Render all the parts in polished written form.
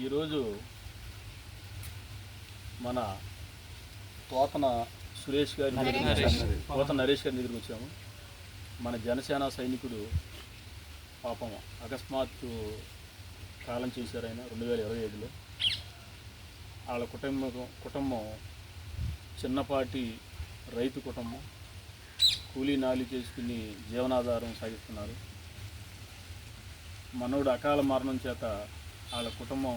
ఈరోజు మన పోతన సురేష్ గారి పోతన నరేష్ గారి దగ్గరికి వచ్చాము. మన జనసేన సైనికుడు పాపం అకస్మాత్తు కాలం చేశారు ఆయన 2025లో. వాళ్ళ కుటుంబం చిన్నపాటి రైతు కుటుంబం, కూలీ నాలి చేసుకుని జీవనాధారం సాగిస్తున్నారు. మనోడు అకాల మరణం చేత వాళ్ళ కుటుంబం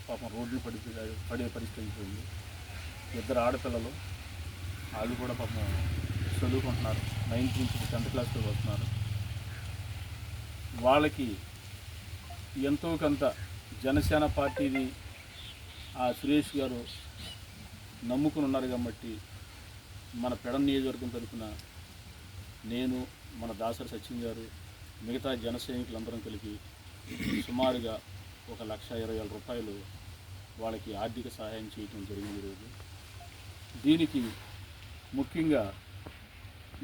పాపం రోడ్లు పడే పరిస్థితి అయిపోయింది. 2 ఆడపిల్లలు, వాళ్ళు కూడా పాపం చదువుకుంటున్నారు, 9th నుంచి 10th క్లాస్కి వస్తున్నారు. వాళ్ళకి ఎంతో కొంత జనసేన పార్టీని ఆ సురేష్ గారు నమ్ముకుని ఉన్నారు కాబట్టి మన పెడ నియోజకవర్గం తరఫున నేను, మన దాసరి సచిన్ గారు, మిగతా జన సైనికులందరం కలిపి సుమారుగా 1,20,000 రూపాయలు వాళ్ళకి ఆర్థిక సహాయం చేయడం జరిగింది ఈరోజు. దీనికి ముఖ్యంగా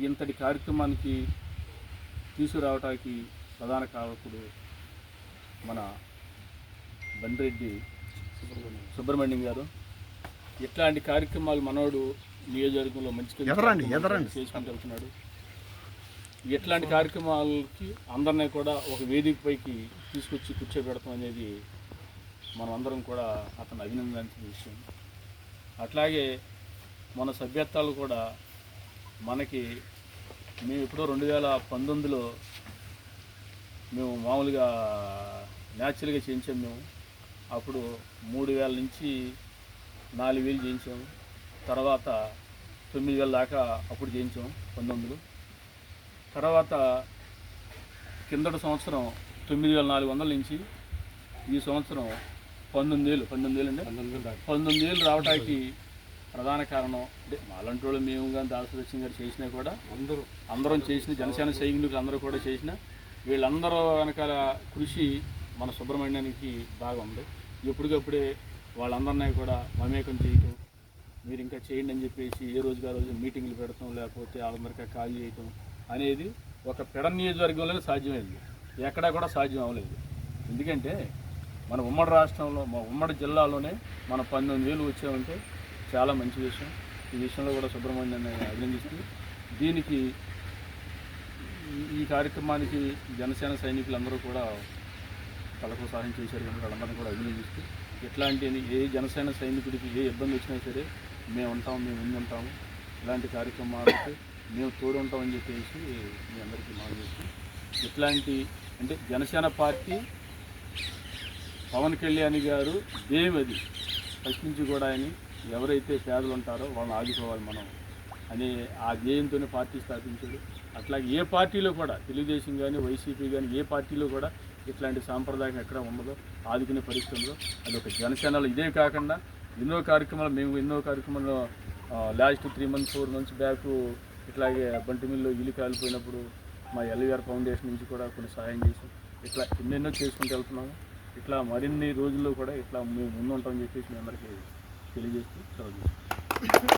ఇంతటి కార్యక్రమానికి తీసుకురావడానికి ప్రధాన కారకుడు మన బండిరెడ్డి సుబ్రహ్మణ్యం గారు. ఇట్లాంటి కార్యక్రమాలు మనోడు నియోజకవర్గంలో మంచి చేసుకుంటూ వెళ్తున్నాడు. ఇట్లాంటి కార్యక్రమాలకి అందరినీ కూడా ఒక వేదిక పైకి తీసుకొచ్చి కూర్చోబెడతాం అనేది మనం అందరం కూడా అతను అభినందించిన విషయం. అట్లాగే మన సభ్యత్వాలు కూడా మనకి మేము ఎప్పుడో 2019లో మేము మామూలుగా న్యాచురల్గా చేయించాము. మేము అప్పుడు 3,000 నుంచి 4,000 చేయించాము. తర్వాత 9,000 దాకా అప్పుడు చేయించాము 19లో. తర్వాత కిందటి సంవత్సరం 9,400 నుంచి ఈ సంవత్సరం 19,000 రావడానికి ప్రధాన కారణం అంటే మాలాంటి వాళ్ళు మేము కానీ దాసరి గారు చేసినా కూడా అందరం చేసిన జనసేన సైనికులు అందరూ కూడా చేసిన వీళ్ళందరూ వెనకాల కృషి మన సుబ్రహ్మణ్యానికి బాగా ఉంది. ఎప్పటికప్పుడే వాళ్ళందరినీ కూడా మమేకం చేయటం, మీరు ఇంకా చేయండి అని చెప్పేసి ఏ రోజుగా రోజు మీటింగ్లు పెడతాం, లేకపోతే వాళ్ళందరికీ కాల్ చేయటం అనేది ఒక పెడ నియోజకవర్గంలోనే సాధ్యమైంది, ఎక్కడా కూడా సాధ్యం అవ్వలేదు. ఎందుకంటే మన ఉమ్మడి రాష్ట్రంలో, మా ఉమ్మడి జిల్లాలోనే మన 19,000 వచ్చామంటే చాలా మంచి విషయం. ఈ విషయంలో కూడా సుబ్రహ్మణ్యాన్ని అభినందిస్తూ దీనికి ఈ కార్యక్రమానికి జనసేన సైనికులందరూ కూడా తలకు సహాయం చేశారు కనుక వాళ్ళందరినీ కూడా అభినందిస్తూ ఇట్లాంటి ఏ జనసేన సైనికుడికి ఏ ఇబ్బంది వచ్చినా సరే మేము ముందు ఉంటాము, ఇలాంటి కార్యక్రమాలకి మేము తోడు ఉంటామని చెప్పేసి మీ అందరికీ మనం చేస్తాం. ఇట్లాంటి అంటే జనసేన పార్టీ పవన్ కళ్యాణ్ గారు దేవది ఫస్ట్ నుంచి కూడా ఆయన ఎవరైతే పేదలు ఉంటారో వాళ్ళని ఆదుకోవాలి మనం అనే ఆ ధ్యేయంతోనే పార్టీ స్థాపించాడు. అట్లాగే ఏ పార్టీలో కూడా తెలుగుదేశం కానీ వైసీపీ కానీ ఏ పార్టీలో కూడా ఇట్లాంటి సాంప్రదాయం ఎక్కడ ఉండదో ఆదుకునే పరిస్థితుల్లో అది ఒక జనసేనలో. ఇదే కాకుండా ఎన్నో కార్యక్రమాల్లో లాస్ట్ 3 months 4 months బ్యాక్ ఇట్లాగే బంటి మిల్లు ఇల్లు కాలిపోయినప్పుడు మా ఎల్వీఆర్ ఫౌండేషన్ నుంచి కూడా కొన్ని సహాయం చేసాం. ఇట్లా ఎన్నెన్నో చేసుకుంటూ వెళ్తున్నాము. ఇట్లా మరిన్ని రోజుల్లో కూడా ఇట్లా మేము ముందు ఉంటామని చెప్పేసి మీ అందరికీ తెలియజేస్తూ సెలవు.